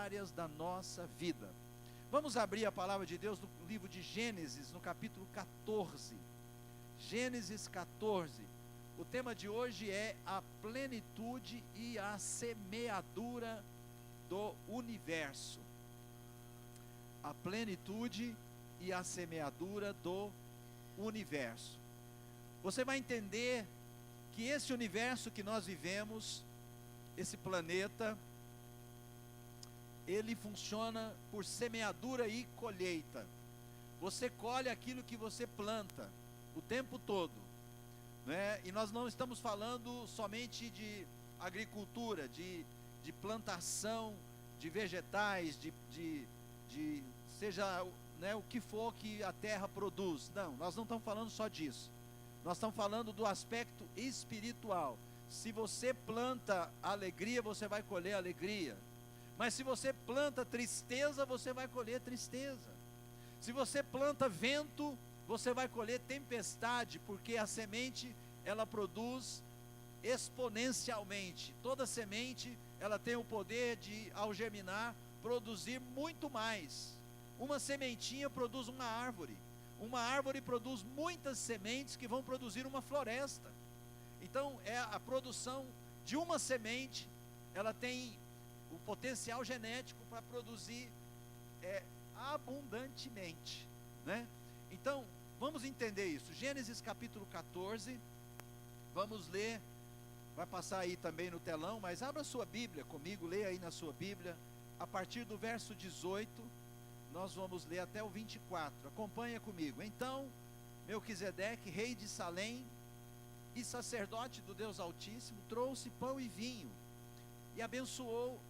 áreas da nossa vida. Vamos abrir a palavra de Deus no livro de Gênesis, no capítulo 14. Gênesis 14. O tema de hoje é a plenitude e a semeadura do universo. A plenitude e a semeadura do universo. Você vai entender que esse universo que nós vivemos, esse planeta, ele funciona por semeadura e colheita. Você colhe aquilo que você planta o tempo todo, né? E nós não estamos falando somente de agricultura, de plantação de vegetais, seja, né, o que for que a terra produz. Não, nós não estamos falando só disso. Nós estamos falando do aspecto espiritual. Se você planta alegria, você vai colher alegria. Mas se você planta tristeza, você vai colher tristeza. Se você planta vento, você vai colher tempestade, porque a semente, ela produz exponencialmente. Toda semente, ela tem o poder de, ao germinar, produzir muito mais. Uma sementinha produz uma árvore. Uma árvore produz muitas sementes que vão produzir uma floresta. Então, a produção de uma semente, ela tem o potencial genético para produzir abundantemente, né? Então, vamos entender isso. Gênesis capítulo 14, vamos ler, vai passar aí também no telão, mas abra sua Bíblia comigo, leia aí na sua Bíblia, a partir do verso 18, nós vamos ler até o 24, acompanha comigo. Então, Melquisedeque, rei de Salém e sacerdote do Deus Altíssimo, trouxe pão e vinho e abençoou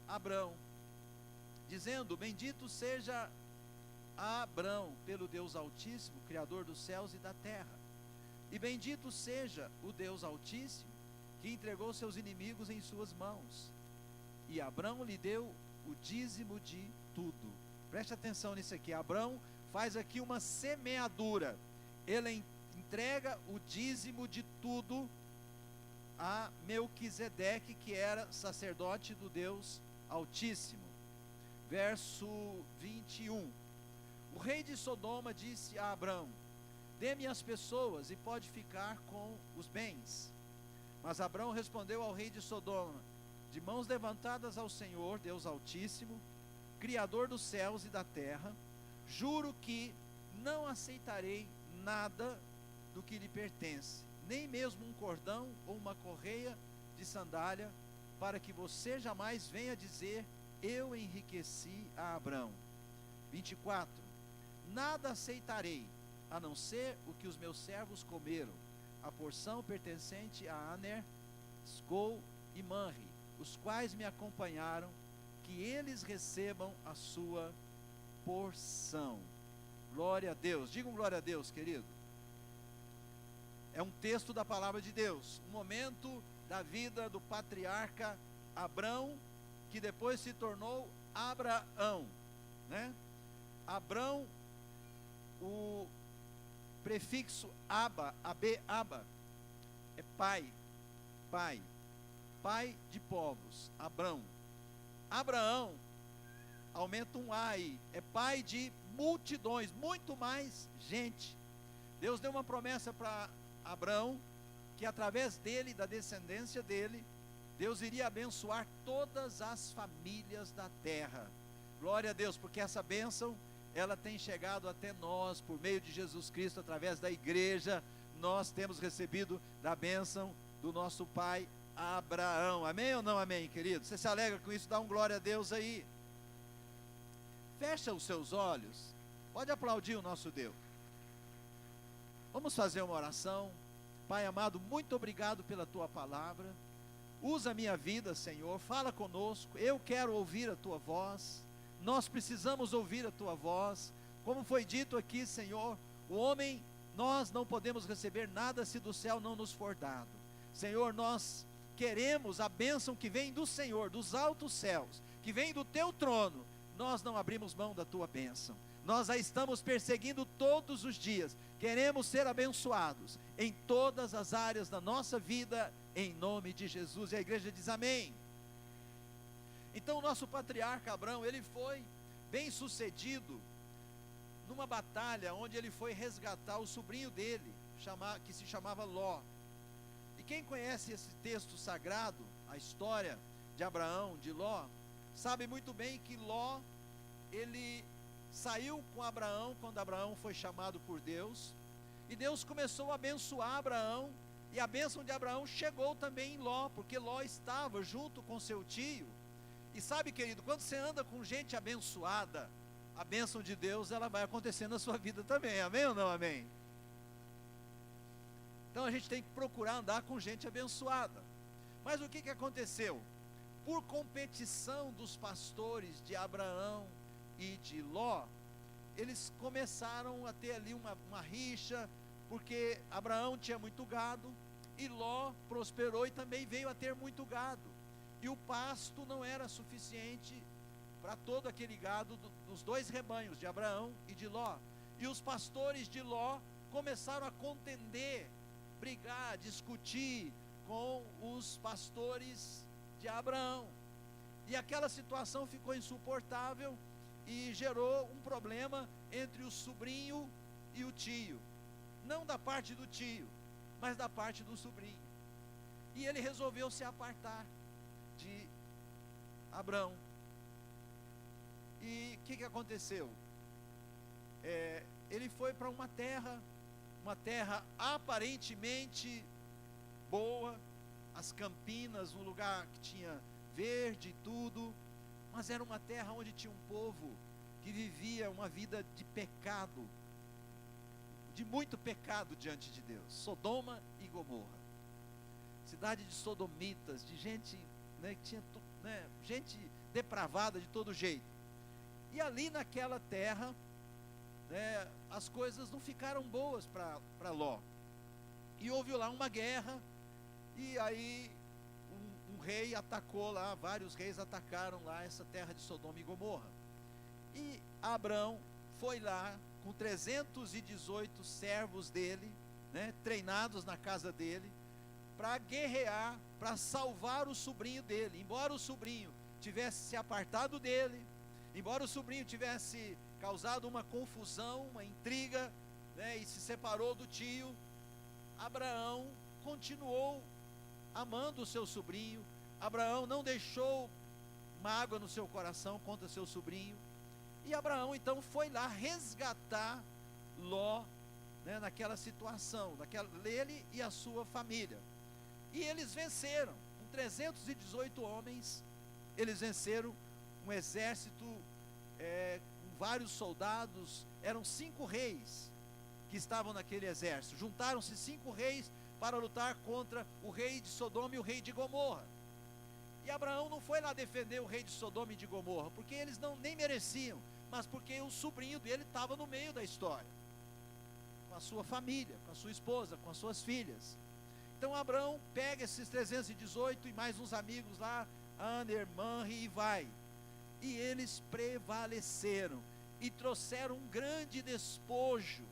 Abrão, dizendo: bendito seja Abrão pelo Deus Altíssimo, Criador dos céus e da terra, e bendito seja o Deus Altíssimo, que entregou seus inimigos em suas mãos. E Abrão lhe deu o dízimo de tudo. Preste atenção nisso aqui. Abrão faz aqui uma semeadura. Ele entrega o dízimo de tudo a Melquisedeque, que era sacerdote do Deus Altíssimo. Verso 21. O rei de Sodoma disse a Abrão: dê-me as pessoas e pode ficar com os bens. Mas Abrão respondeu ao rei de Sodoma: de mãos levantadas ao Senhor, Deus Altíssimo, Criador dos céus e da terra, juro que não aceitarei nada do que lhe pertence, nem mesmo um cordão ou uma correia de sandália, para que você jamais venha dizer: eu enriqueci a Abrão. 24. Nada aceitarei, a não ser o que os meus servos comeram, a porção pertencente a Aner, Escol e Manre, os quais me acompanharam, que eles recebam a sua porção. Glória a Deus. Digam glória a Deus, querido. É um texto da palavra de Deus, um momento da vida do patriarca Abrão, que depois se tornou Abraão, né? Abrão, o prefixo Aba, Aba, é pai de povos. Abrão. Abraão, aumenta um A aí, é pai de multidões, muito mais gente. Deus deu uma promessa para Abrão, que através dele, da descendência dele, Deus iria abençoar todas as famílias da terra. Glória a Deus, porque essa bênção, ela tem chegado até nós, por meio de Jesus Cristo, através da igreja. Nós temos recebido da bênção do nosso pai Abraão. Amém ou não amém, querido? Você se alegra com isso? Dá um glória a Deus aí. Fecha os seus olhos, pode aplaudir o nosso Deus. Vamos fazer uma oração. Pai amado, muito obrigado pela tua palavra. Usa a minha vida, Senhor, fala conosco. Eu quero ouvir a tua voz. Nós precisamos ouvir a tua voz. Como foi dito aqui, Senhor, o homem, nós não podemos receber nada se do céu não nos for dado. Senhor, nós queremos a bênção que vem do Senhor, dos altos céus, que vem do teu trono. Nós não abrimos mão da tua bênção. Nós a estamos perseguindo todos os dias. Queremos ser abençoados em todas as áreas da nossa vida, em nome de Jesus. E a igreja diz amém. Então o nosso patriarca Abrão, ele foi bem sucedido numa batalha onde ele foi resgatar o sobrinho dele, que se chamava Ló. E quem conhece esse texto sagrado, a história de Abraão, de Ló, sabe muito bem que Ló, ele saiu com Abraão quando Abraão foi chamado por Deus, e Deus começou a abençoar Abraão, e a bênção de Abraão chegou também em Ló, porque Ló estava junto com seu tio. E sabe, querido, quando você anda com gente abençoada, a bênção de Deus, ela vai acontecer na sua vida também, amém ou não amém? Então a gente tem que procurar andar com gente abençoada. Mas o que aconteceu? Por competição dos pastores de Abraão e de Ló, eles começaram a ter ali uma rixa, porque Abraão tinha muito gado, e Ló prosperou e também veio a ter muito gado, e o pasto não era suficiente para todo aquele gado dos dois rebanhos, de Abraão e de Ló, e os pastores de Ló começaram a contender, brigar, discutir com os pastores de Abraão, e aquela situação ficou insuportável, e gerou um problema entre o sobrinho e o tio, não da parte do tio, mas da parte do sobrinho, e ele resolveu se apartar de Abrão. E o que aconteceu? Ele foi para uma terra aparentemente boa, as campinas, um lugar que tinha verde e tudo, mas era uma terra onde tinha um povo que vivia uma vida de pecado, de muito pecado diante de Deus. Sodoma e Gomorra, cidade de sodomitas, de gente, né, que tinha, né, gente depravada de todo jeito. E ali naquela terra, né, as coisas não ficaram boas para Ló, e houve lá uma guerra, e aí um rei atacou lá, vários reis atacaram lá essa terra de Sodoma e Gomorra, e Abrão foi lá com 318 servos dele, né, treinados na casa dele, para guerrear, para salvar o sobrinho dele. Embora o sobrinho tivesse se apartado dele, embora o sobrinho tivesse causado uma confusão, uma intriga, né, e se separou do tio, Abraão continuou amando o seu sobrinho. Abraão não deixou mágoa no seu coração contra seu sobrinho, e Abraão então foi lá resgatar Ló, né, naquela situação, ele e a sua família, e eles venceram, com 318 homens, eles venceram um exército, com vários soldados, eram 5 reis que estavam naquele exército, juntaram-se 5 reis para lutar contra o rei de Sodoma e o rei de Gomorra, e Abraão não foi lá defender o rei de Sodoma e de Gomorra, porque eles nem mereciam, mas porque o sobrinho dele estava no meio da história, com a sua família, com a sua esposa, com as suas filhas. Então Abraão pega esses 318 e mais uns amigos lá, Aner, Manri, e vai, e eles prevaleceram, e trouxeram um grande despojo,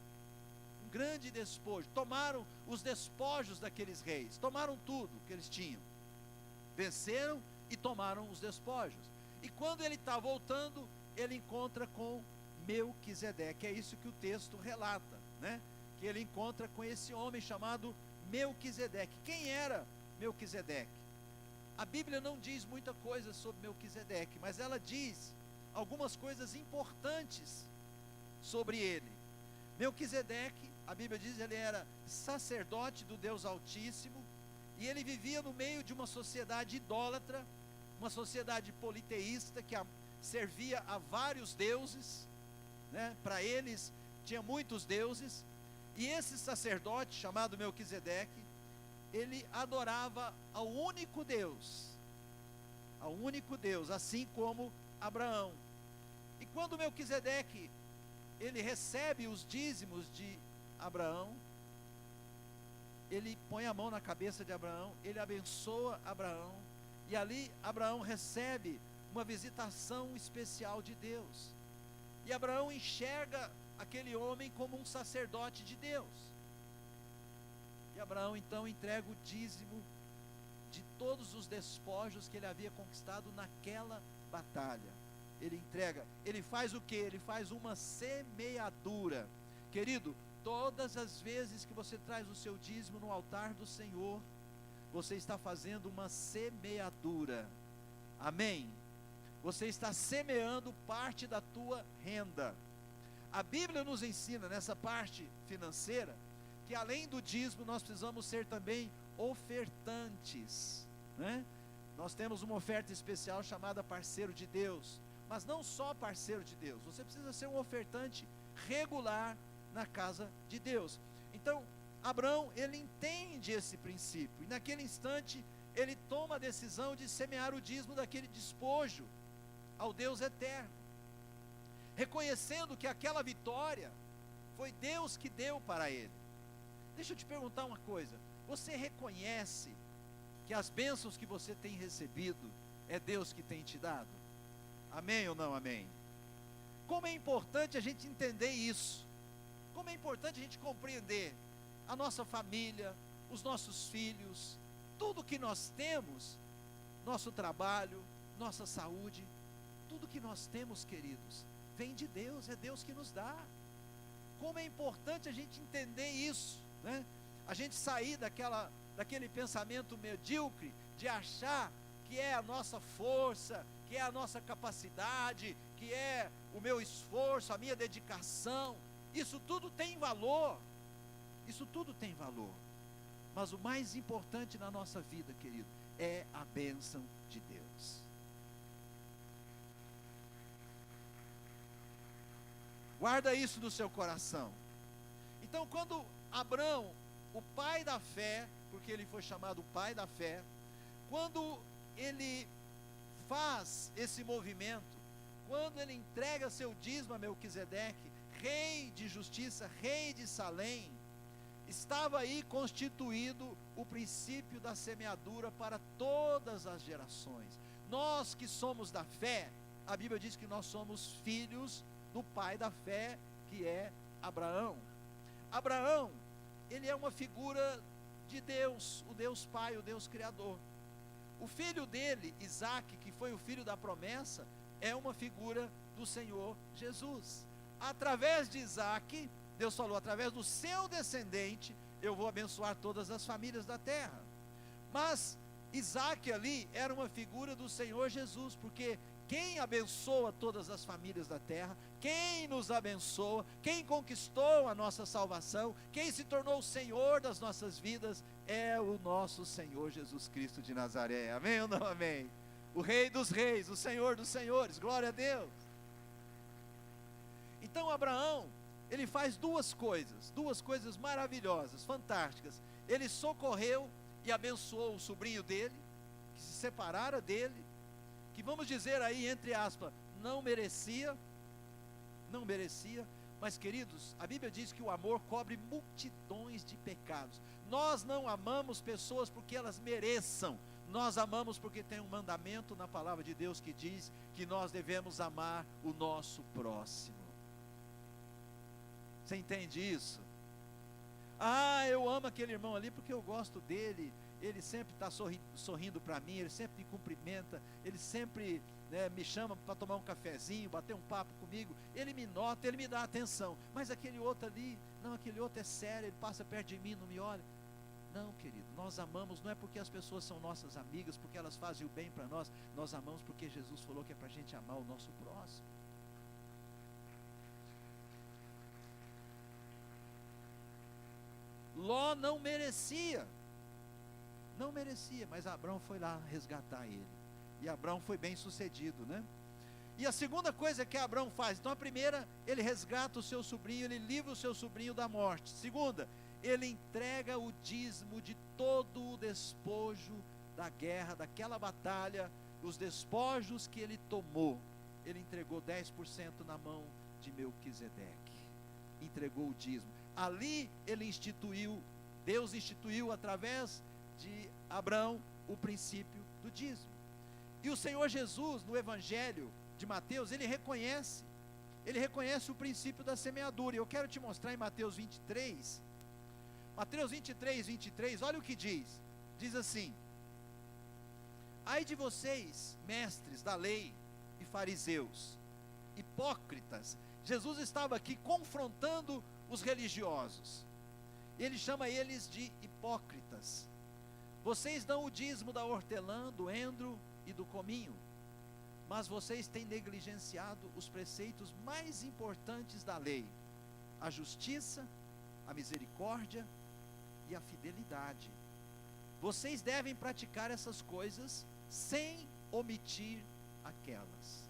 tomaram os despojos daqueles reis, tomaram tudo que eles tinham, venceram e tomaram os despojos, e quando ele está voltando, ele encontra com Melquisedeque, é isso que o texto relata, né? Que ele encontra com esse homem chamado Melquisedeque. Quem era Melquisedeque? A Bíblia não diz muita coisa sobre Melquisedeque, mas ela diz algumas coisas importantes sobre ele. Melquisedeque, a Bíblia diz, ele era sacerdote do Deus Altíssimo, e ele vivia no meio de uma sociedade idólatra, uma sociedade politeísta, que servia a vários deuses, né? Para eles tinha muitos deuses, e esse sacerdote chamado Melquisedeque, ele adorava ao único Deus, assim como Abraão. E quando Melquisedeque, ele recebe os dízimos de Abraão, ele põe a mão na cabeça de Abraão, ele abençoa Abraão, e ali Abraão recebe uma visitação especial de Deus, e Abraão enxerga aquele homem como um sacerdote de Deus, e Abraão então entrega o dízimo de todos os despojos que ele havia conquistado naquela batalha. Ele entrega, ele faz o que? Ele faz uma semeadura. Querido, todas as vezes que você traz o seu dízimo no altar do Senhor, você está fazendo uma semeadura. Amém? Você está semeando parte da tua renda. A Bíblia nos ensina nessa parte financeira que além do dízimo nós precisamos ser também ofertantes, né? Nós temos uma oferta especial chamada parceiro de Deus, mas não só parceiro de Deus, você precisa ser um ofertante regular na casa de Deus. Então Abraão, ele entende esse princípio, e naquele instante ele toma a decisão de semear o dízimo daquele despojo ao Deus eterno, reconhecendo que aquela vitória foi Deus que deu para ele. Deixa eu te perguntar uma coisa, você reconhece que as bênçãos que você tem recebido, é Deus que tem te dado? Amém ou não amém? Como é importante a gente entender isso, como é importante a gente compreender a nossa família, os nossos filhos, tudo que nós temos, nosso trabalho, nossa saúde, tudo que nós temos, queridos, vem de Deus, é Deus que nos dá. Como é importante a gente entender isso, né? A gente sair daquele pensamento medíocre, de achar que é a nossa força, que é a nossa capacidade, que é o meu esforço, a minha dedicação. Isso tudo tem valor, isso tudo tem valor, mas o mais importante na nossa vida, querido, é a bênção de Deus. Guarda isso no seu coração. Então, quando Abraão, o pai da fé, porque ele foi chamado pai da fé, quando ele faz esse movimento, quando ele entrega seu dízimo a Melquisedeque, rei de justiça, rei de Salém, estava aí constituído o princípio da semeadura para todas as gerações. Nós que somos da fé, a Bíblia diz que nós somos filhos do pai da fé, que é Abraão. Abraão, ele é uma figura de Deus, o Deus Pai, o Deus Criador. O filho dele, Isaque, que foi o filho da promessa, é uma figura do Senhor Jesus. Através de Isaque, Deus falou, através do seu descendente, eu vou abençoar todas as famílias da terra. Mas Isaque ali era uma figura do Senhor Jesus, porque quem abençoa todas as famílias da terra, quem nos abençoa, quem conquistou a nossa salvação, quem se tornou o Senhor das nossas vidas, é o nosso Senhor Jesus Cristo de Nazaré. Amém ou não amém? O Rei dos reis, o Senhor dos senhores, glória a Deus. Então Abraão, ele faz duas coisas maravilhosas, fantásticas. Ele socorreu e abençoou o sobrinho dele, que se separara dele, que vamos dizer aí, entre aspas, não merecia, mas queridos, a Bíblia diz que o amor cobre multidões de pecados. Nós não amamos pessoas porque elas mereçam, nós amamos porque tem um mandamento na palavra de Deus que diz que nós devemos amar o nosso próximo. Você entende isso? Ah, eu amo aquele irmão ali porque eu gosto dele, ele sempre está sorrindo para mim, ele sempre me cumprimenta, ele sempre, né, me chama para tomar um cafezinho, bater um papo comigo, ele me nota, ele me dá atenção. Mas aquele outro ali, não, aquele outro é sério, ele passa perto de mim, não me olha. Não, querido, nós amamos, não é porque as pessoas são nossas amigas, porque elas fazem o bem para nós, nós amamos porque Jesus falou que é para a gente amar o nosso próximo. Ló não merecia, mas Abraão foi lá resgatar ele, e Abraão foi bem sucedido, né? E a segunda coisa que Abraão faz, então a primeira, ele resgata o seu sobrinho, ele livra o seu sobrinho da morte. Segunda, ele entrega o dízimo de todo o despojo da guerra, daquela batalha, os despojos que ele tomou, ele entregou 10% na mão de Melquisedeque, entregou o dízimo. Ali Deus instituiu através de Abraão o princípio do dízimo. E o Senhor Jesus, no Evangelho de Mateus, ele reconhece o princípio da semeadura. E eu quero te mostrar em Mateus 23, olha o que diz assim: Ai de vocês, mestres da lei e fariseus, hipócritas. Jesus estava aqui confrontando os religiosos. Ele chama eles de hipócritas. Vocês dão o dízimo da hortelã, do endro e do cominho, mas vocês têm negligenciado os preceitos mais importantes da lei: a justiça, a misericórdia e a fidelidade. Vocês devem praticar essas coisas sem omitir aquelas.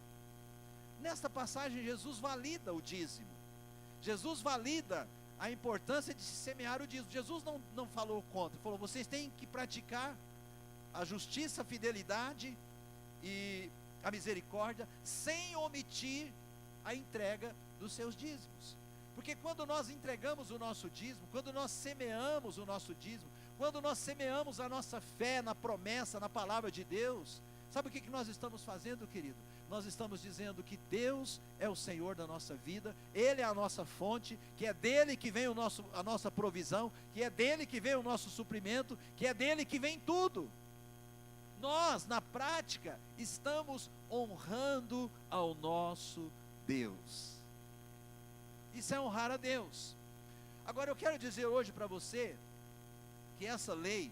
Nesta passagem, Jesus valida o dízimo. Jesus valida a importância de se semear o dízimo. Jesus não falou contra, falou: vocês têm que praticar a justiça, a fidelidade e a misericórdia, sem omitir a entrega dos seus dízimos. Porque quando nós entregamos o nosso dízimo, quando nós semeamos o nosso dízimo, quando nós semeamos a nossa fé na promessa, na palavra de Deus, sabe o que nós estamos fazendo, querido? Nós estamos dizendo que Deus é o Senhor da nossa vida, Ele é a nossa fonte, que é dEle que vem a nossa provisão, que é dEle que vem o nosso suprimento, que é dEle que vem tudo. Nós, na prática, estamos honrando ao nosso Deus. Isso é honrar a Deus. Agora eu quero dizer hoje para você, que essa lei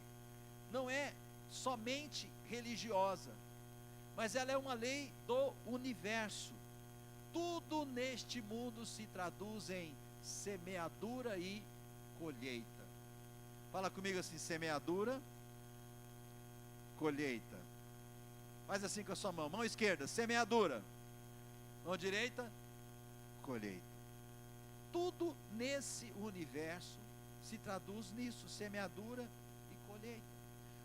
não é somente religiosa, mas ela é uma lei do universo. Tudo neste mundo se traduz em semeadura e colheita. Fala comigo assim: semeadura, colheita. Faz assim com a sua mão esquerda, semeadura, mão direita, colheita. Tudo nesse universo se traduz nisso: semeadura e colheita.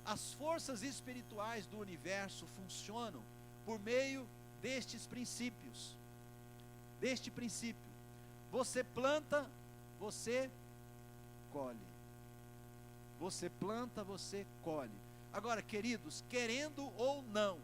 As forças espirituais do universo funcionam por meio destes princípios. Deste princípio: você planta, você colhe. Você planta, você colhe. Agora, queridos, querendo ou não,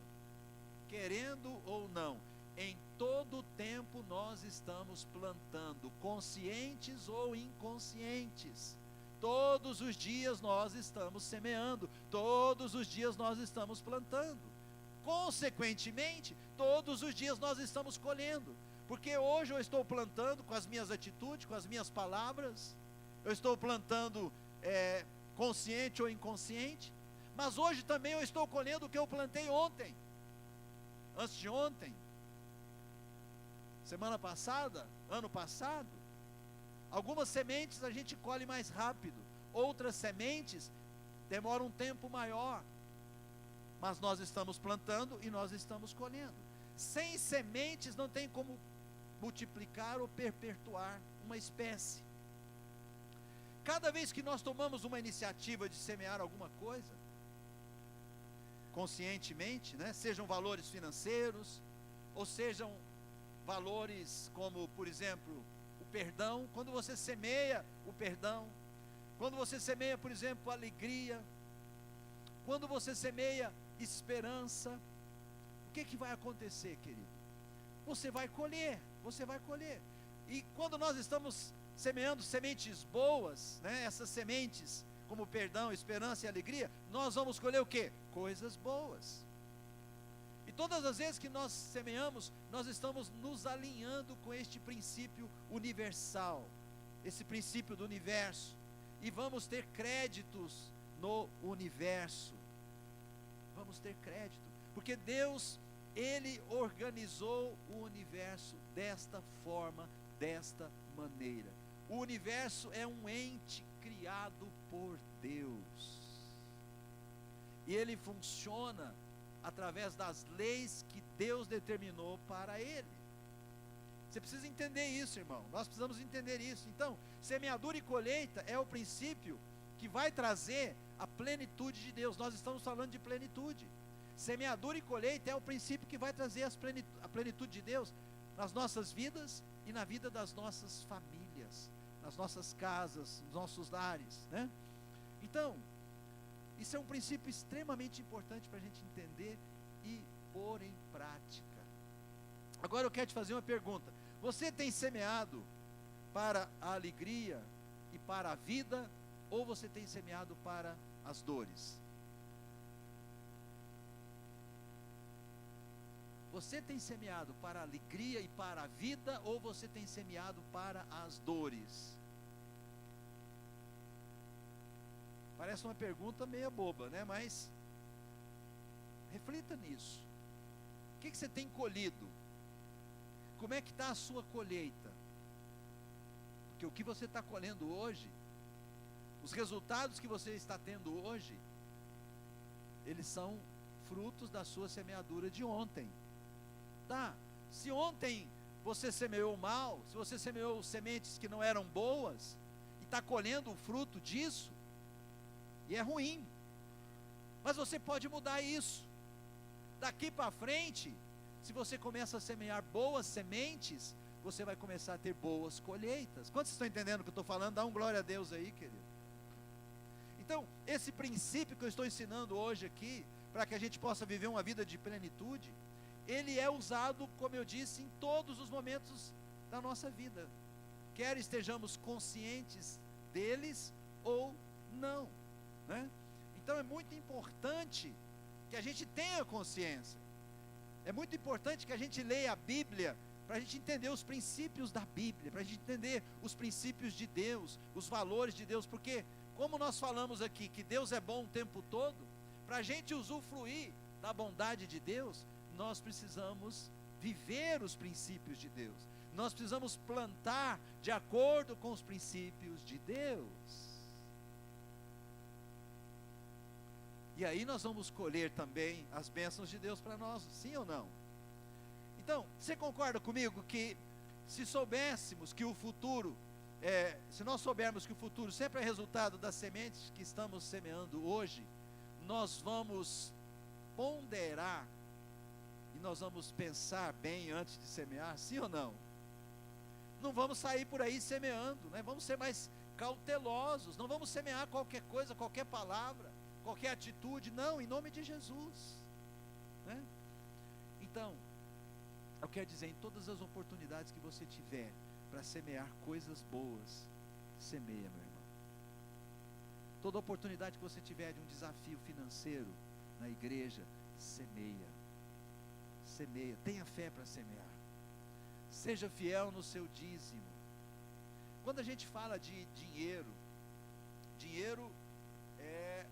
em todo tempo nós estamos plantando, conscientes ou inconscientes. Todos os dias nós estamos semeando, todos os dias nós estamos plantando. Consequentemente, todos os dias nós estamos colhendo. Porque hoje eu estou plantando com as minhas atitudes, com as minhas palavras. Eu estou plantando consciente ou inconsciente. Mas hoje também eu estou colhendo o que eu plantei ontem, antes de ontem, semana passada, ano passado. Algumas sementes a gente colhe mais rápido, outras sementes demoram um tempo maior, mas nós estamos plantando e nós estamos colhendo. Sem sementes não tem como multiplicar ou perpetuar uma espécie. Cada vez que nós tomamos uma iniciativa de semear alguma coisa, conscientemente, sejam valores financeiros, ou sejam valores como, por exemplo, o perdão. Quando você semeia o perdão, quando você semeia, por exemplo, alegria, quando você semeia esperança, o que vai acontecer, querido? Você vai colher. E quando nós estamos semeando sementes boas, essas sementes como perdão, esperança e alegria, nós vamos colher o quê? Coisas boas. E todas as vezes que nós semeamos, nós estamos nos alinhando com este princípio universal, esse princípio do universo, e vamos ter créditos no universo. Vamos ter crédito, porque Deus, Ele organizou o universo desta forma, desta maneira. O universo é um ente criado por Deus, e ele funciona através das leis que Deus determinou para ele. Você precisa entender isso, irmão. Nós precisamos entender isso. Então, semeadura e colheita é o princípio que vai trazer a plenitude de Deus. Nós estamos falando de plenitude. Semeadura e colheita é o princípio que vai trazer a plenitude de Deus nas nossas vidas e na vida das nossas famílias, nas nossas casas, nos nossos lares, Então, isso é um princípio extremamente importante para a gente entender e pôr em prática. Agora eu quero te fazer uma pergunta: você tem semeado para a alegria e para a vida, ou você tem semeado para as dores? Você tem semeado para a alegria e para a vida, ou você tem semeado para as dores? Parece uma pergunta meio boba, né? Mas reflita nisso. O que você tem colhido? Como é que está a sua colheita? Porque o que você está colhendo hoje, os resultados que você está tendo hoje, eles são frutos da sua semeadura de ontem. Tá? Se ontem você semeou mal, se você semeou sementes que não eram boas, e está colhendo o fruto disso, e é ruim, mas você pode mudar isso. Daqui para frente, se você começa a semear boas sementes, você vai começar a ter boas colheitas. Quantos estão entendendo o que eu estou falando? Dá um glória a Deus aí, querido. Então, esse princípio que eu estou ensinando hoje aqui, para que a gente possa viver uma vida de plenitude, ele é usado, como eu disse, em todos os momentos da nossa vida, quer estejamos conscientes deles ou não, né? Então é muito importante que a gente tenha consciência, é muito importante que a gente leia a Bíblia, para a gente entender os princípios da Bíblia, para a gente entender os princípios de Deus, os valores de Deus, porque como nós falamos aqui, que Deus é bom o tempo todo, para a gente usufruir da bondade de Deus, nós precisamos viver os princípios de Deus, nós precisamos plantar de acordo com os princípios de Deus, e aí nós vamos colher também as bênçãos de Deus para nós, sim ou não? Então, você concorda comigo que se soubéssemos que o futuro, se nós soubermos que o futuro sempre é resultado das sementes que estamos semeando hoje, nós vamos ponderar e nós vamos pensar bem antes de semear, sim ou não? Não vamos sair por aí semeando, né? Vamos ser mais cautelosos, não vamos semear qualquer coisa, qualquer palavra, qualquer atitude, não, em nome de Jesus, né? Então, eu quero dizer, em todas as oportunidades que você tiver para semear coisas boas, semeia, meu irmão. Toda oportunidade que você tiver de um desafio financeiro na igreja, semeia. Semeia, tenha fé para semear. Seja fiel no seu dízimo. Quando a gente fala de dinheiro, dinheiro é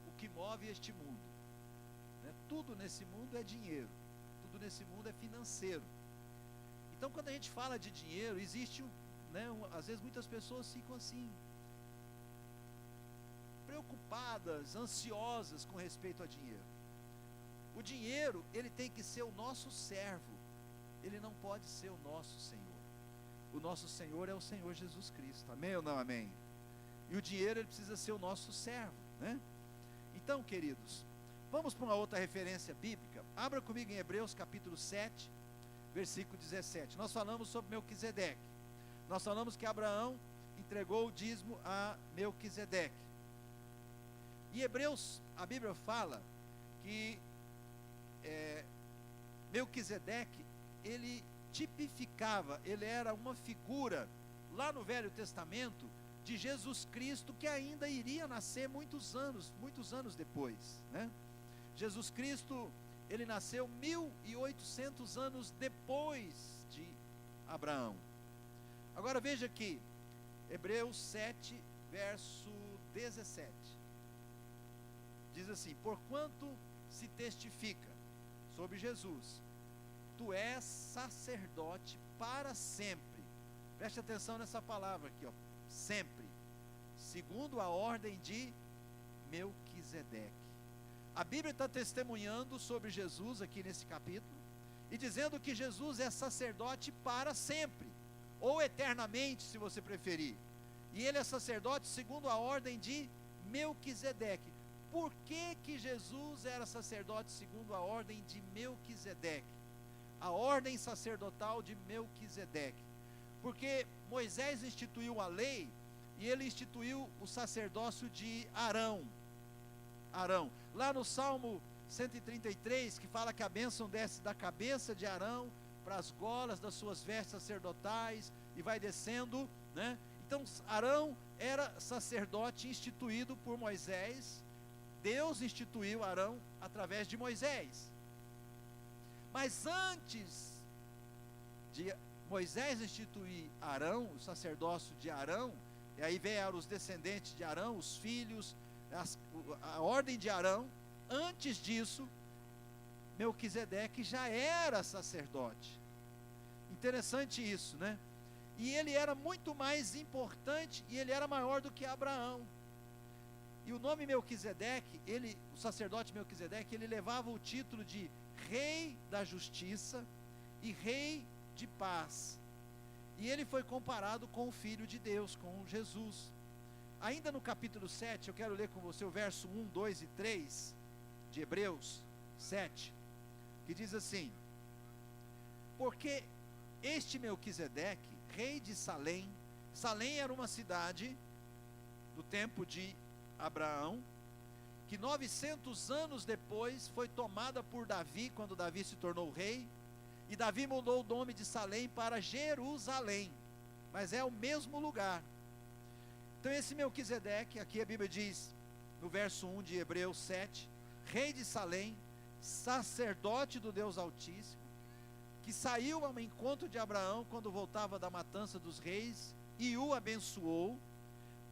o que move este mundo, né? Tudo nesse mundo é dinheiro, tudo nesse mundo é financeiro. Então, quando a gente fala de dinheiro, existe, né, às vezes muitas pessoas ficam assim, preocupadas, ansiosas com respeito a dinheiro. O dinheiro, ele tem que ser o nosso servo, ele não pode ser o nosso Senhor. O nosso Senhor é o Senhor Jesus Cristo, amém ou não amém? E o dinheiro, ele precisa ser o nosso servo, né? Então, queridos, vamos para uma outra referência bíblica. Abra comigo em Hebreus capítulo 7, versículo 17. Nós falamos sobre Melquisedeque. Nós falamos que Abraão entregou o dízimo a Melquisedeque. Em Hebreus, a Bíblia fala que Melquisedeque, ele tipificava, ele era uma figura, lá no Velho Testamento, de Jesus Cristo, que ainda iria nascer muitos anos depois, né? Jesus Cristo, ele nasceu 1800 anos depois de Abraão. Agora veja aqui, Hebreus 7, verso 17, diz assim: porquanto se testifica sobre Jesus, tu és sacerdote para sempre. Preste atenção nessa palavra aqui, ó, sempre, segundo a ordem de Melquisedeque. A Bíblia está testemunhando sobre Jesus aqui nesse capítulo, e dizendo que Jesus é sacerdote para sempre, ou eternamente, se você preferir. E ele é sacerdote segundo a ordem de Melquisedeque. Por que Jesus era sacerdote segundo a ordem de Melquisedeque? A ordem sacerdotal de Melquisedeque. Porque Moisés instituiu a lei, e ele instituiu o sacerdócio de Arão. Lá no Salmo 133, que fala que a bênção desce da cabeça de Arão para as golas das suas vestes sacerdotais, e vai descendo, né? Então Arão era sacerdote instituído por Moisés. Deus instituiu Arão através de Moisés. Mas antes de Moisés instituir Arão, o sacerdócio de Arão, e aí vieram os descendentes de Arão, os filhos, a ordem de Arão. Antes disso, Melquisedeque já era sacerdote. Interessante isso, né? E ele era muito mais importante, e ele era maior do que Abraão. E o nome Melquisedeque, o sacerdote Melquisedeque, ele levava o título de rei da justiça e rei de paz. E ele foi comparado com o Filho de Deus, com Jesus. Ainda no capítulo 7, eu quero ler com você o verso 1, 2 e 3 de Hebreus 7, que diz assim: porque este Melquisedeque, rei de Salém, Salém era uma cidade do tempo de Abraão, que 900 anos depois foi tomada por Davi, quando Davi se tornou rei, e Davi mudou o nome de Salém para Jerusalém, mas é o mesmo lugar. Então esse Melquisedeque, aqui a Bíblia diz, no verso 1 de Hebreus 7, rei de Salém, sacerdote do Deus Altíssimo, que saiu ao encontro de Abraão quando voltava da matança dos reis, e o abençoou,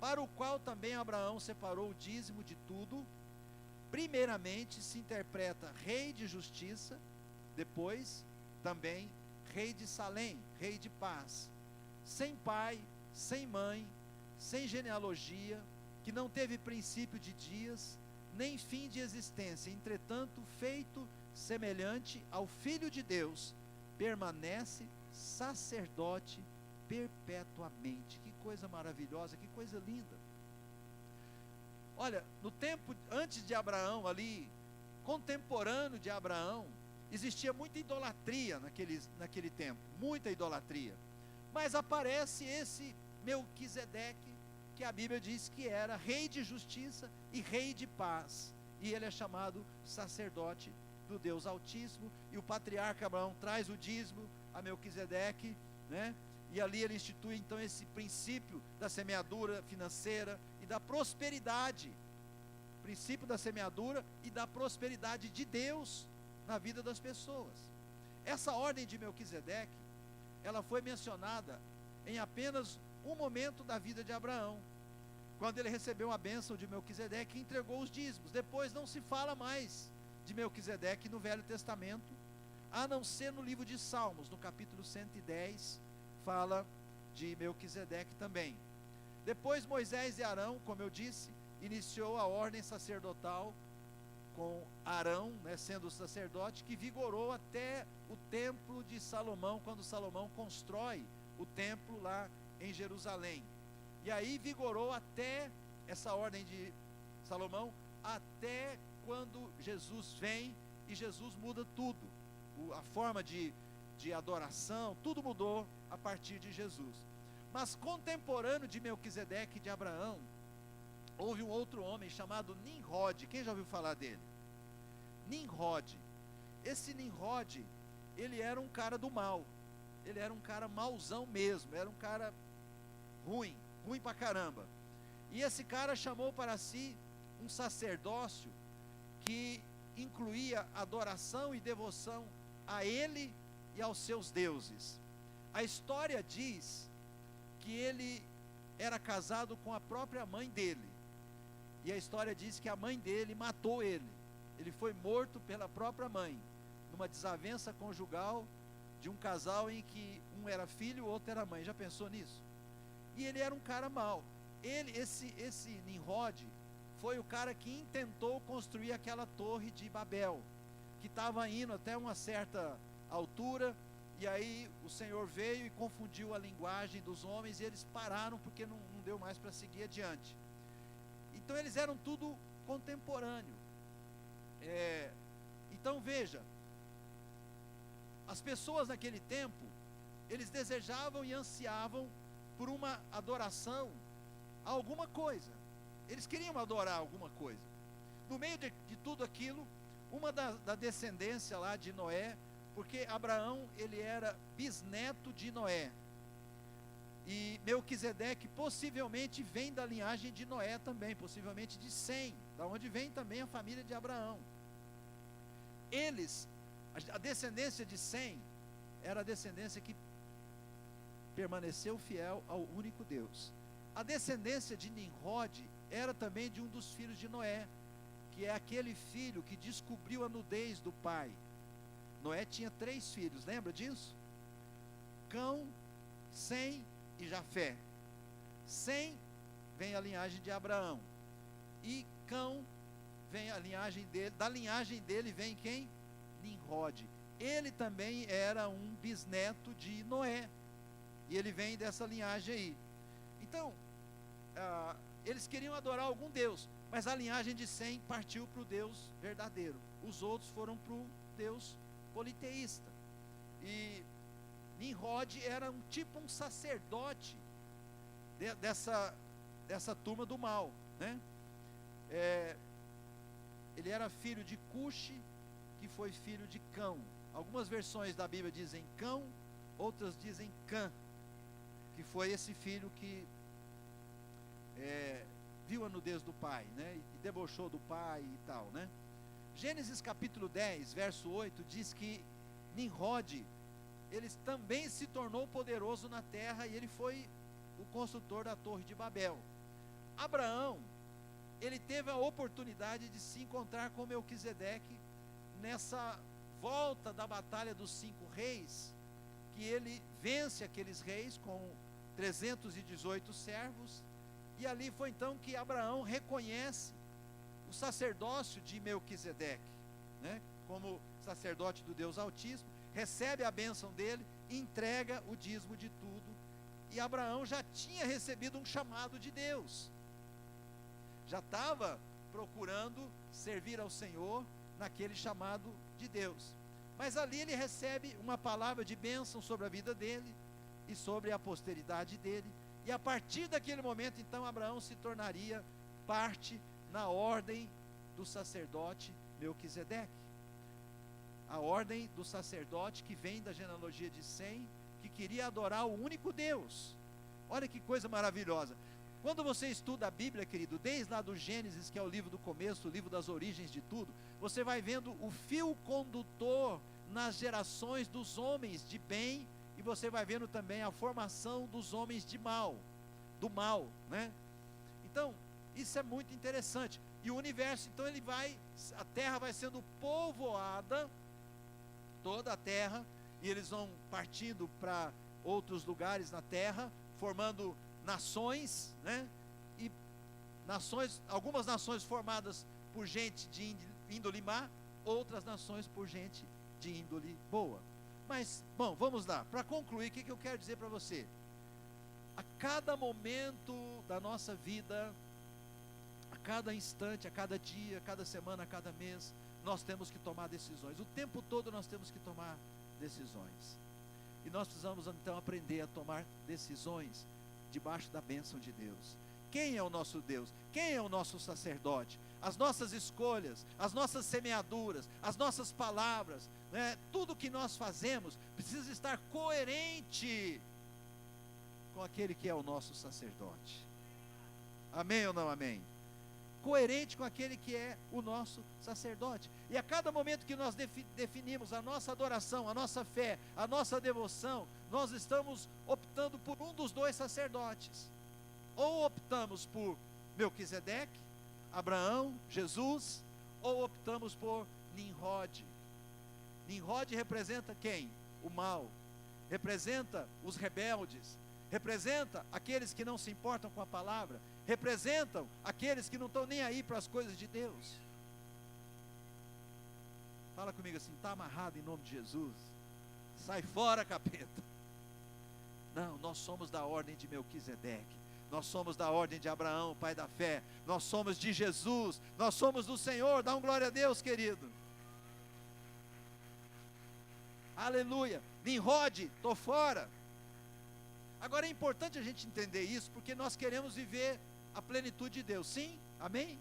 para o qual também Abraão separou o dízimo de tudo. Primeiramente se interpreta rei de justiça, depois também rei de Salém, rei de paz, sem pai, sem mãe, sem genealogia, que não teve princípio de dias, nem fim de existência, entretanto feito semelhante ao Filho de Deus, permanece sacerdote perpetuamente. Que coisa maravilhosa, que coisa linda. Olha, no tempo antes de Abraão ali, contemporâneo de Abraão, existia muita idolatria naquele tempo, muita idolatria. Mas aparece esse Melquisedeque, que a Bíblia diz que era rei de justiça e rei de paz, e ele é chamado sacerdote do Deus Altíssimo, e o patriarca Abraão traz o dízimo a Melquisedeque, né? E ali ele institui então esse princípio da semeadura financeira e da prosperidade, princípio da semeadura e da prosperidade de Deus na vida das pessoas. Essa ordem de Melquisedeque, ela foi mencionada em apenas um momento da vida de Abraão, quando ele recebeu a bênção de Melquisedeque e entregou os dízimos. Depois não se fala mais de Melquisedeque no Velho Testamento, a não ser no livro de Salmos, no capítulo 110, fala de Melquisedeque também. Depois Moisés e Arão, como eu disse, iniciou a ordem sacerdotal com Arão, né, sendo o sacerdote, que vigorou até o templo de Salomão, quando Salomão constrói o templo lá em Jerusalém. E aí vigorou até essa ordem de Salomão, até quando Jesus vem, e Jesus muda tudo. A forma de adoração, tudo mudou a partir de Jesus. Mas contemporâneo de Melquisedeque e de Abraão, houve um outro homem chamado Nimrod. Quem já ouviu falar dele? Nimrod. Esse Nimrod, ele era um cara do mal, ele era um cara mauzão mesmo, era um cara ruim pra caramba. E esse cara chamou para si um sacerdócio que incluía adoração e devoção a ele e aos seus deuses. A história diz que ele era casado com a própria mãe dele, e a história diz que a mãe dele matou ele. Ele foi morto pela própria mãe, numa desavença conjugal de um casal em que um era filho, o outro era mãe. Já pensou nisso? E ele era um cara mau. Esse Nimrod foi o cara que intentou construir aquela torre de Babel, que estava indo até uma certa altura, e aí o Senhor veio e confundiu a linguagem dos homens, e eles pararam porque não deu mais para seguir adiante. Então eles eram tudo contemporâneo. Então veja, as pessoas naquele tempo, eles desejavam e ansiavam por uma adoração a alguma coisa. Eles queriam adorar alguma coisa. No meio de tudo aquilo, uma da descendência lá de Noé, porque Abraão, ele era bisneto de Noé, e Melquisedeque possivelmente vem da linhagem de Noé também, possivelmente de Sem, da onde vem também a família de Abraão. Eles, A descendência de Sem era a descendência que permaneceu fiel ao único Deus. A descendência de Nimrod era também de um dos filhos de Noé, que é aquele filho que descobriu a nudez do pai. Noé tinha 3 filhos, lembra disso? Cão, Sem e Jafé. Sem vem a linhagem de Abraão, e Cão vem a linhagem dele, da linhagem dele vem quem? Nimrod. Ele também era um bisneto de Noé, e ele vem dessa linhagem aí. Então, eles queriam adorar algum Deus, mas a linhagem de Sem partiu para o Deus verdadeiro, os outros foram para o Deus politeísta. E Nimrod era um sacerdote dessa turma do mal, né? Ele era filho de Cuxi, que foi filho de Cão. Algumas versões da Bíblia dizem Cão, outras dizem Cã, que foi esse filho que viu a nudez do pai, né? E debochou do pai e tal, né? Gênesis capítulo 10, verso 8, diz que Nimrod, ele também se tornou poderoso na terra, e ele foi o construtor da Torre de Babel. Abraão, ele teve a oportunidade de se encontrar com Melquisedeque nessa volta da batalha dos 5 reis, que ele vence aqueles reis com 318 servos, e ali foi então que Abraão reconhece o sacerdócio de Melquisedeque, né, como sacerdote do Deus Altíssimo, recebe a bênção dele, entrega o dízimo de tudo, e Abraão já tinha recebido um chamado de Deus, já estava procurando servir ao Senhor naquele chamado de Deus, mas ali ele recebe uma palavra de bênção sobre a vida dele e sobre a posteridade dele, e a partir daquele momento então Abraão se tornaria parte na ordem do sacerdote Melquisedeque, a ordem do sacerdote que vem da genealogia de Sem, que queria adorar o único Deus. Olha que coisa maravilhosa. Quando você estuda a Bíblia, querido, desde lá do Gênesis, que é o livro do começo, o livro das origens de tudo, você vai vendo o fio condutor nas gerações dos homens de bem, e você vai vendo também a formação dos homens de mal, do mal, né? Então, isso é muito interessante. E o universo, então, a terra vai sendo povoada, toda a terra, e eles vão partindo para outros lugares na terra, formando nações, né? E algumas nações formadas por gente de índole má, outras nações por gente de índole boa. Mas, bom, vamos lá, para concluir, o que eu quero dizer para você? A cada momento da nossa vida, a cada instante, a cada dia, a cada semana, a cada mês, nós temos que tomar decisões. O tempo todo nós temos que tomar decisões. E nós precisamos então aprender a tomar decisões debaixo da bênção de Deus. Quem é o nosso Deus? Quem é o nosso sacerdote? As nossas escolhas, as nossas semeaduras, as nossas palavras, né? Tudo que nós fazemos precisa estar coerente com aquele que é o nosso sacerdote. Amém ou não amém? Coerente com aquele que é o nosso sacerdote. E a cada momento que nós definimos a nossa adoração, a nossa fé, a nossa devoção, nós estamos optando por um dos 2 sacerdotes. Ou optamos por Melquisedeque, Abraão, Jesus, ou optamos por Nimrod. Nimrod representa quem? O mal. Representa os rebeldes. Representa aqueles que não se importam com a palavra. Representam aqueles que não estão nem aí para as coisas de Deus. Fala comigo assim, está amarrado em nome de Jesus. Sai fora, capeta. Não, nós somos da ordem de Melquisedeque. Nós somos da ordem de Abraão, pai da fé. Nós somos de Jesus. Nós somos do Senhor. Dá um glória a Deus, querido. Aleluia. Nimrod, estou fora. Agora é importante a gente entender isso, porque nós queremos viver a plenitude de Deus. Sim? Amém?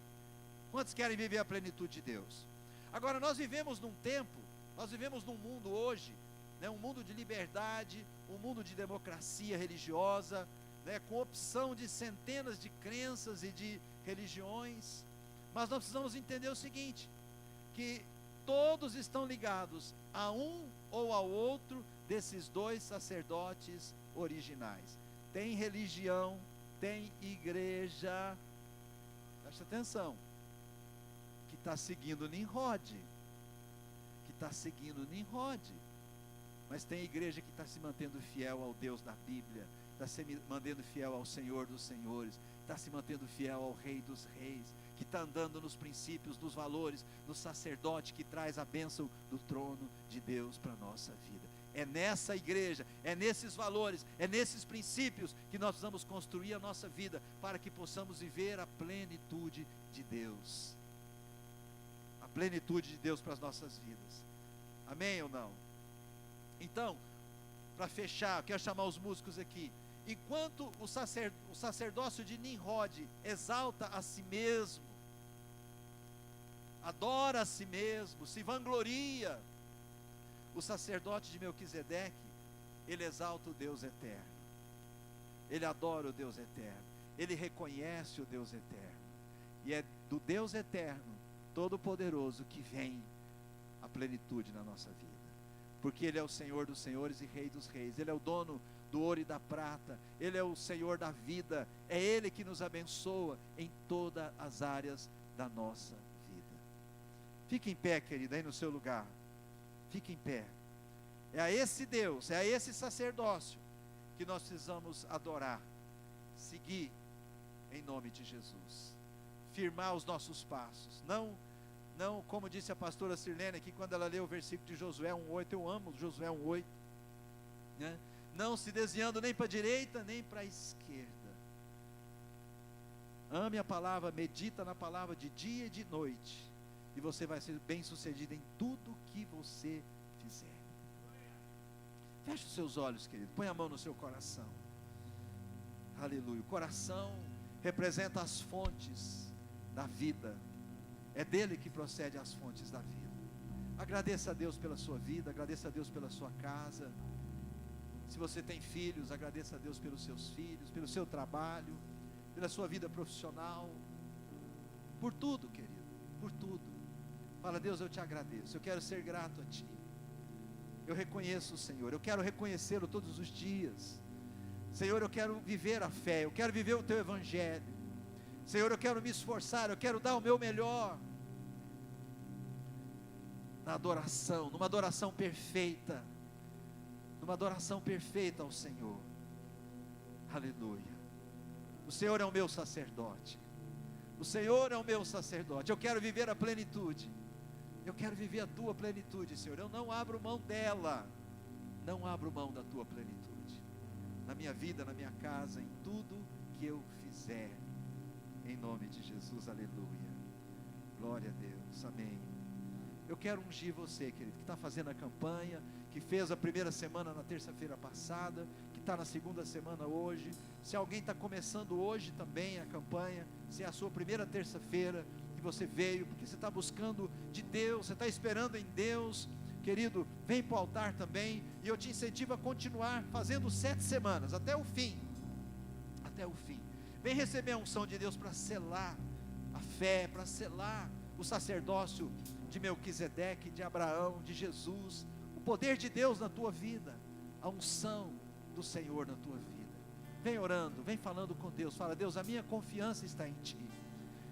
Quantos querem viver a plenitude de Deus? Agora, nós vivemos num tempo, nós vivemos num mundo hoje, né, um mundo de liberdade, um mundo de democracia religiosa, né, com opção de centenas de crenças e de religiões. Mas nós precisamos entender o seguinte, que todos estão ligados a um ou ao outro desses dois sacerdotes originais. Tem religião, tem igreja, presta atenção, que está seguindo Nimrod, mas tem igreja que está se mantendo fiel ao Deus da Bíblia, está se mantendo fiel ao Senhor dos Senhores, está se mantendo fiel ao Rei dos Reis, que está andando nos princípios, nos valores, no sacerdote que traz a bênção do trono de Deus para a nossa vida. É nessa igreja, é nesses valores, é nesses princípios que nós precisamos construir a nossa vida, para que possamos viver a plenitude de Deus. A plenitude de Deus para as nossas vidas. Amém ou não? Então, para fechar, eu quero chamar os músicos aqui. Enquanto o sacerdócio de Nimrod exalta a si mesmo, adora a si mesmo, se vangloria, o sacerdote de Melquisedeque, ele exalta o Deus eterno, ele adora o Deus eterno, ele reconhece o Deus eterno, e é do Deus eterno, todo-poderoso, que vem a plenitude na nossa vida, porque Ele é o Senhor dos senhores e Rei dos reis, Ele é o dono do ouro e da prata, Ele é o Senhor da vida, é Ele que nos abençoa em todas as áreas da nossa vida. Fique em pé, querido, aí no seu lugar, fique em pé. É a esse Deus, é a esse sacerdócio que nós precisamos adorar, seguir em nome de Jesus, firmar os nossos passos, não como disse a pastora Sirlene aqui, quando ela leu o versículo de Josué 1,8, eu amo Josué 1,8, né? Não se desviando nem para a direita, nem para a esquerda. Ame a palavra, medita na palavra de dia e de noite, e você vai ser bem sucedido em tudo que você fizer. Feche os seus olhos, querido, põe a mão no seu coração. Aleluia. O coração representa as fontes da vida, é dele que procede as fontes da vida. Agradeça a Deus pela sua vida, agradeça a Deus pela sua casa. Se você tem filhos, agradeça a Deus pelos seus filhos, pelo seu trabalho, pela sua vida profissional, por tudo, querido, por tudo. Fala: Deus, eu te agradeço, eu quero ser grato a Ti, eu reconheço o Senhor, eu quero reconhecê-lo todos os dias. Senhor, eu quero viver a fé, eu quero viver o Teu Evangelho. Senhor, eu quero me esforçar, eu quero dar o meu melhor na adoração, numa adoração perfeita, ao Senhor. Aleluia. O Senhor é o meu sacerdote, o Senhor é o meu sacerdote. Eu quero viver a plenitude, eu quero viver a Tua plenitude, Senhor. Eu não abro mão dela, não abro mão da Tua plenitude, na minha vida, na minha casa, em tudo que eu fizer, em nome de Jesus. Aleluia. Glória a Deus. Amém. Eu quero ungir você, querido, que está fazendo a campanha, que fez a primeira semana na terça-feira passada, que está na segunda semana hoje. Se alguém está começando hoje também a campanha, se é a sua primeira terça-feira que você veio, porque você está buscando de Deus, você está esperando em Deus, querido, vem para o altar também, e eu te incentivo a continuar fazendo 7 semanas, até o fim, vem receber a unção de Deus para selar a fé, para selar o sacerdócio de Melquisedeque, de Abraão, de Jesus, o poder de Deus na tua vida, a unção do Senhor na tua vida. Vem orando, vem falando com Deus, fala: Deus, a minha confiança está em Ti.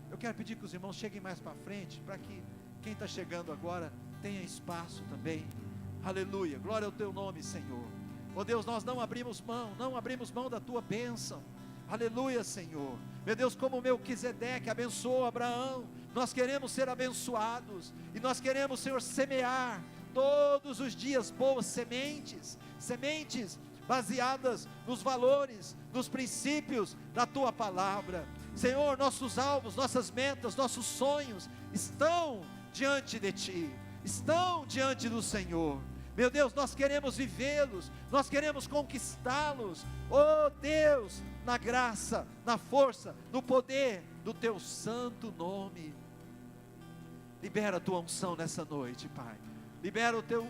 Eu quero pedir que os irmãos cheguem mais para frente, para que quem está chegando agora tenha espaço também. Aleluia, glória ao Teu nome, Senhor. Oh Deus, nós não abrimos mão da Tua bênção. Aleluia, Senhor. Meu Deus, como Melquisedeque abençoou Abraão, nós queremos ser abençoados, e nós queremos, Senhor, semear todos os dias boas sementes baseadas nos valores, nos princípios da Tua palavra. Senhor, nossos alvos, nossas metas, nossos sonhos estão diante de Ti, estão diante do Senhor. Meu Deus, nós queremos vivê-los, nós queremos conquistá-los, oh Deus, na graça, na força, no poder do Teu santo nome. Libera a Tua unção nessa noite, Pai, libera o Teu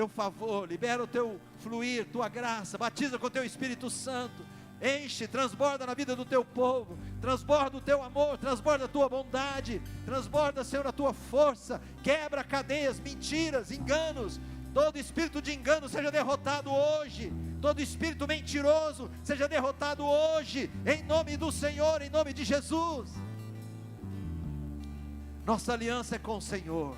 favor, libera o Teu fluir, Tua graça, batiza com o Teu Espírito Santo, enche, transborda na vida do teu povo, transborda o teu amor, transborda a tua bondade, transborda, Senhor, a tua força, quebra cadeias, mentiras, enganos. Todo espírito de engano seja derrotado hoje, todo espírito mentiroso seja derrotado hoje, em nome do Senhor, em nome de Jesus. Nossa aliança é com o Senhor,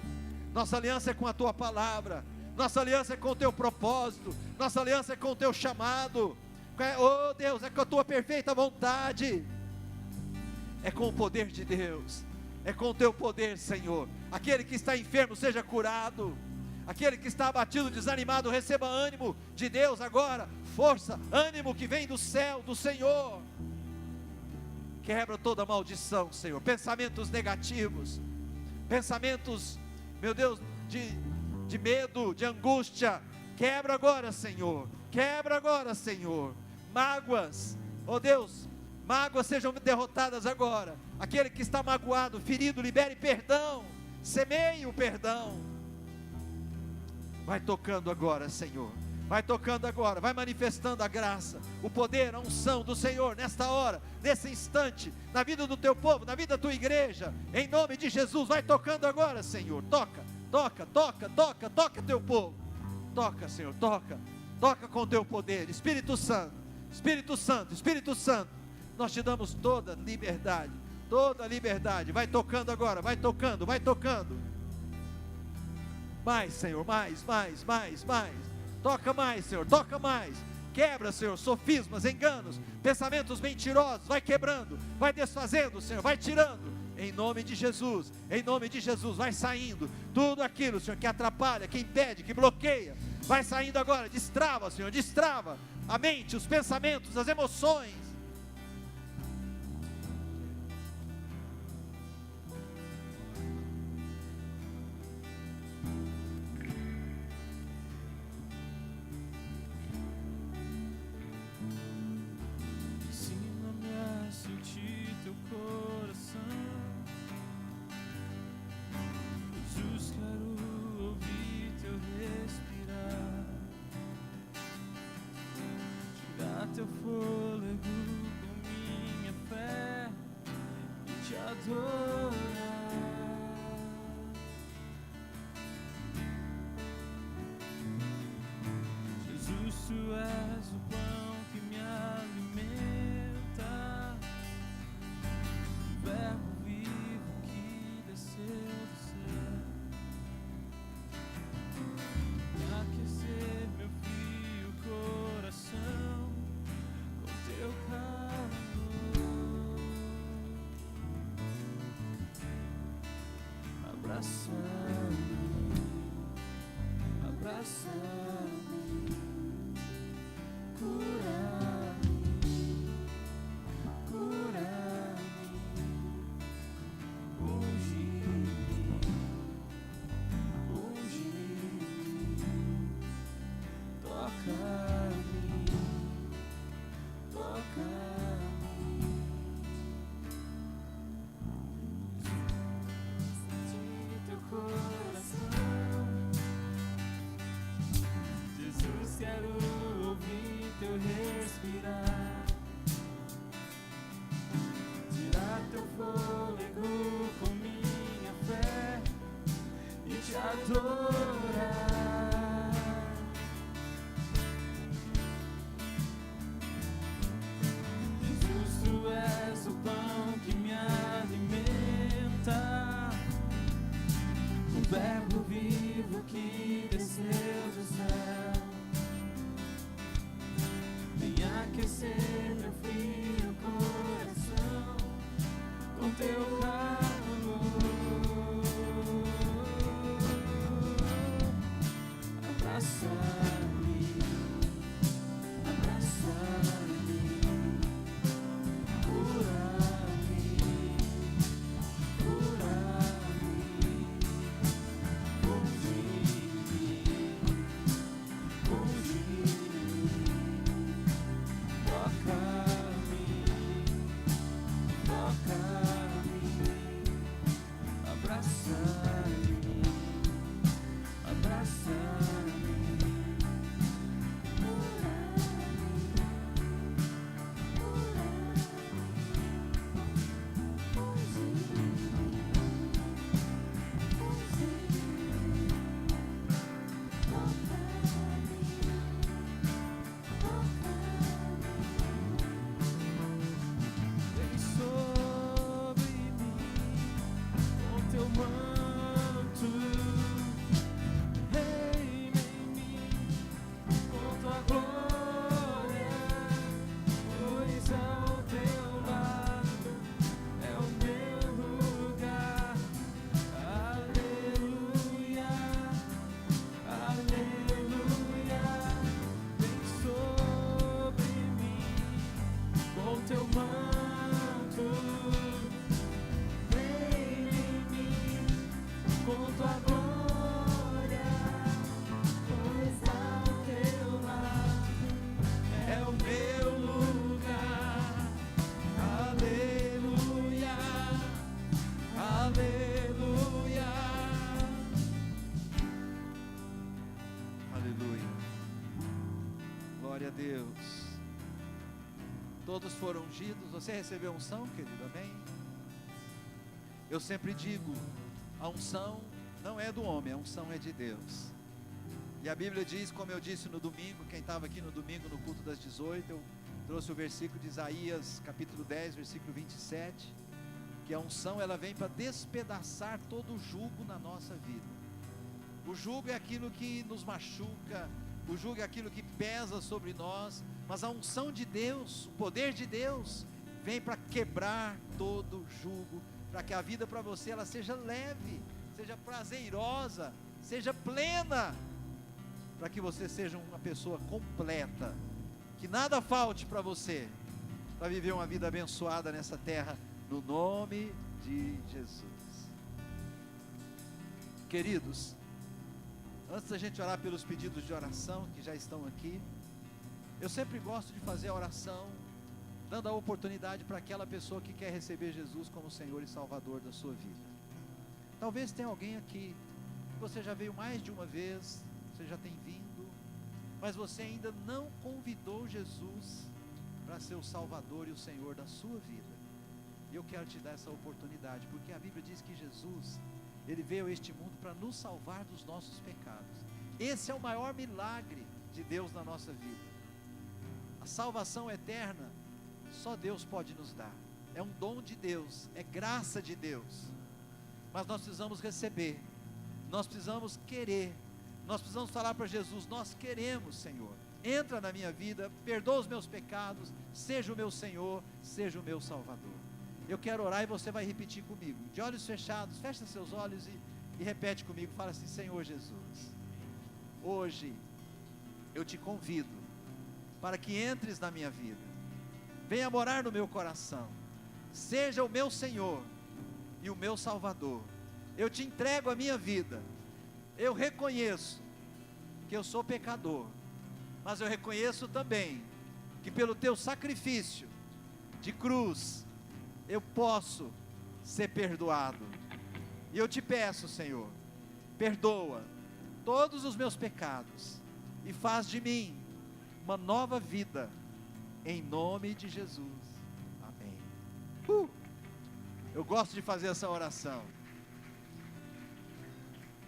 nossa aliança é com a tua palavra, nossa aliança é com o teu propósito, nossa aliança é com o teu chamado. Oh Deus, é com a tua perfeita vontade, é com o poder de Deus, é com o teu poder, Senhor. Aquele que está enfermo seja curado, aquele que está abatido, desanimado, receba ânimo de Deus agora, força, ânimo que vem do céu, do Senhor. Quebra toda maldição, Senhor, pensamentos negativos, pensamentos, meu Deus, de medo, de angústia, quebra agora, Senhor, quebra agora, Senhor. Mágoas, oh Deus, mágoas sejam derrotadas agora. Aquele que está magoado, ferido, libere perdão, semeie o perdão. Vai tocando agora, Senhor, vai tocando agora, vai manifestando a graça, o poder, a unção do Senhor, nesta hora, nesse instante, na vida do teu povo, na vida da tua igreja, em nome de Jesus. Vai tocando agora, Senhor, toca, toca, toca, toca, toca teu povo, toca, Senhor, toca, toca com o teu poder. Espírito Santo, Espírito Santo, Espírito Santo, nós te damos toda liberdade, vai tocando agora, vai tocando, mais, Senhor, mais, toca mais, Senhor, toca mais, quebra, Senhor, sofismas, enganos, pensamentos mentirosos, vai quebrando, vai desfazendo, Senhor, vai tirando, em nome de Jesus, vai saindo, tudo aquilo, Senhor, que atrapalha, que impede, que bloqueia, vai saindo agora, destrava, Senhor, destrava a mente, os pensamentos, as emoções. Teu fôlego com minha fé e te adorar. Jesus, tu és o pão que me alimenta, o verbo vivo que desceu do céu, me aquecer meu frio coração. Teu calor, abraça-me, abraça-me, cura-me, cura-me, unge-me, unge-me, toca-me. Teu coração, Jesus, quero ouvir teu respirar, tirar teu fôlego com minha fé e te adorar. Tu és o pão que me alimenta, o verbo vivo que desceu do céu, vem aquecer meu frio coração com teu calor. Abraça-me, abraça-me, cura-me, cura-me, unge-me, unge-me, toca-me. Todos foram ungidos. Você recebeu unção, querido? Amém? Eu sempre digo, a unção não é do homem, a unção é de Deus. E a Bíblia diz, como eu disse no domingo, quem estava aqui no domingo no culto das 18, eu trouxe o versículo de Isaías, capítulo 10, versículo 27, que a unção ela vem para despedaçar todo o jugo na nossa vida. O jugo é aquilo que nos machuca, o jugo é aquilo que pesa sobre nós, mas a unção de Deus, o poder de Deus, vem para quebrar todo o jugo, para que a vida para você ela seja leve, seja prazerosa, seja plena, para que você seja uma pessoa completa, que nada falte para você, para viver uma vida abençoada nessa terra, no nome de Jesus. Queridos, antes da gente orar pelos pedidos de oração que já estão aqui, eu sempre gosto de fazer a oração, dando a oportunidade para aquela pessoa que quer receber Jesus como Senhor e Salvador da sua vida. Talvez tenha alguém aqui, você já veio mais de uma vez, você já tem vindo, mas você ainda não convidou Jesus para ser o Salvador e o Senhor da sua vida. E eu quero te dar essa oportunidade, porque a Bíblia diz que Jesus, Ele veio a este mundo para nos salvar dos nossos pecados. Esse é o maior milagre de Deus na nossa vida. A salvação eterna, só Deus pode nos dar. É um dom de Deus, é graça de Deus. Mas nós precisamos receber, nós precisamos querer, nós precisamos falar para Jesus, nós queremos, Senhor, entra na minha vida, perdoa os meus pecados, seja o meu Senhor, seja o meu Salvador. Eu quero orar e você vai repetir comigo, de olhos fechados, fecha seus olhos e repete comigo, fala assim: Senhor Jesus, hoje eu te convido para que entres na minha vida, venha morar no meu coração, seja o meu Senhor e o meu Salvador. Eu te entrego a minha vida. Eu reconheço que eu sou pecador, mas eu reconheço também que pelo teu sacrifício de cruz eu posso ser perdoado. E eu te peço, Senhor, perdoa todos os meus pecados e faz de mim uma nova vida, em nome de Jesus. Amém. Eu gosto de fazer essa oração.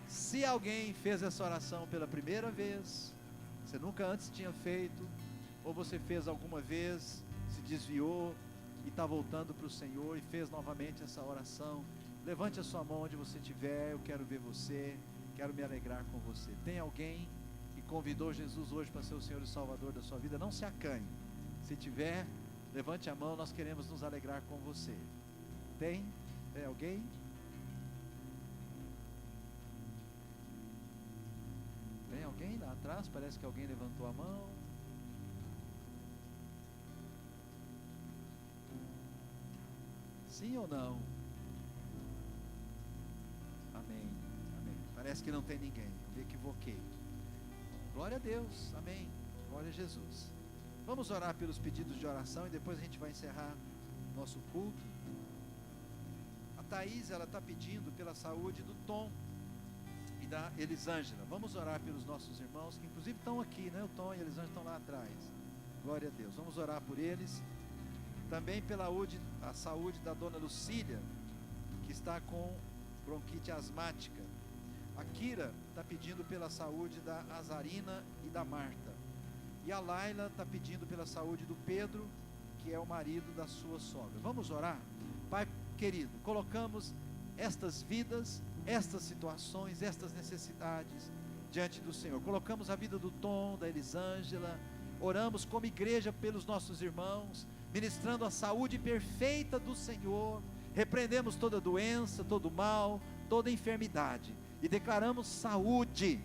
Se alguém fez essa oração pela primeira vez, você nunca antes tinha feito, ou você fez alguma vez, se desviou e está voltando para o Senhor e fez novamente essa oração, levante a sua mão onde você estiver. Eu quero ver você, quero me alegrar com você. Tem alguém que convidou Jesus hoje para ser o Senhor e Salvador da sua vida? Não se acanhe. Se tiver, levante a mão, nós queremos nos alegrar com você. Tem? Tem alguém? Tem alguém lá atrás? Parece que alguém levantou a mão. Sim ou não? Amém, amém. Parece que não tem ninguém, eu me equivoquei. Glória a Deus, amém. Glória a Jesus. Vamos orar pelos pedidos de oração e depois a gente vai encerrar nosso culto. A Thaís, ela está pedindo pela saúde do Tom e da Elisângela. Vamos orar pelos nossos irmãos, que inclusive estão aqui, né? O Tom e a Elisângela estão lá atrás. Glória a Deus. Vamos orar por eles. Também pela a saúde da dona Lucília, que está com bronquite asmática. A Kira está pedindo pela saúde da Azarina e da Marta. E a Laila está pedindo pela saúde do Pedro, que é o marido da sua sogra. Vamos orar? Pai querido, colocamos estas vidas, estas situações, estas necessidades diante do Senhor. Colocamos a vida do Tom, da Elisângela. Oramos como igreja pelos nossos irmãos, ministrando a saúde perfeita do Senhor. Repreendemos toda doença, todo mal, toda enfermidade e declaramos saúde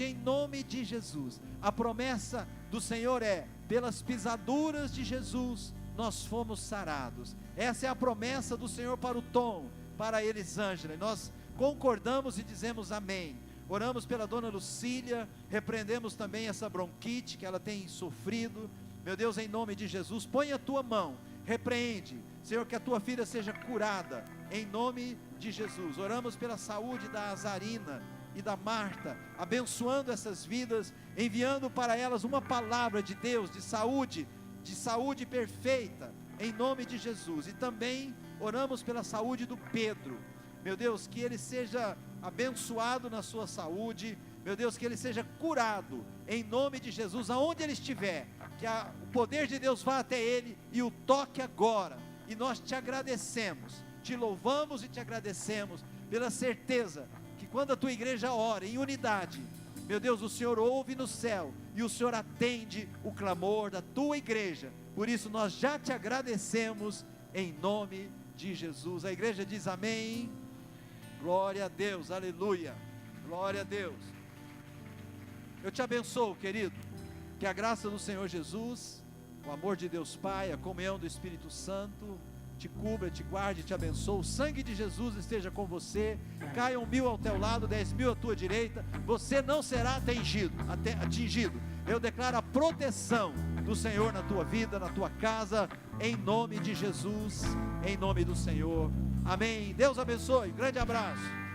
em nome de Jesus. A promessa do Senhor é: pelas pisaduras de Jesus nós fomos sarados. Essa é a promessa do Senhor para o Tom, para a Elisângela, e nós concordamos e dizemos amém. Oramos pela dona Lucília, repreendemos também essa bronquite que ela tem sofrido. Meu Deus, em nome de Jesus, põe a tua mão, repreende, Senhor, que a tua filha seja curada, em nome de Jesus. Oramos pela saúde da Azarina e da Marta, abençoando essas vidas, enviando para elas uma palavra de Deus, de saúde, de saúde perfeita, em nome de Jesus. E também oramos pela saúde do Pedro, meu Deus, que ele seja abençoado na sua saúde, meu Deus, que ele seja curado, em nome de Jesus, aonde ele estiver, que o poder de Deus vá até ele e o toque agora. E nós te agradecemos, te louvamos e te agradecemos pela certeza que quando a tua igreja ora em unidade, meu Deus, o Senhor ouve no céu e o Senhor atende o clamor da tua igreja. Por isso nós já te agradecemos em nome de Jesus. A igreja diz amém. Glória a Deus, aleluia, glória a Deus. Eu te abençoo, querido, que a graça do Senhor Jesus, o amor de Deus Pai, a comunhão do Espírito Santo te cubra, te guarde, te abençoe. O sangue de Jesus esteja com você. Caiam 1000 ao teu lado, 10.000 à tua direita, você não será atingido. Eu declaro a proteção do Senhor na tua vida, na tua casa, em nome de Jesus, em nome do Senhor, amém. Deus abençoe, grande abraço.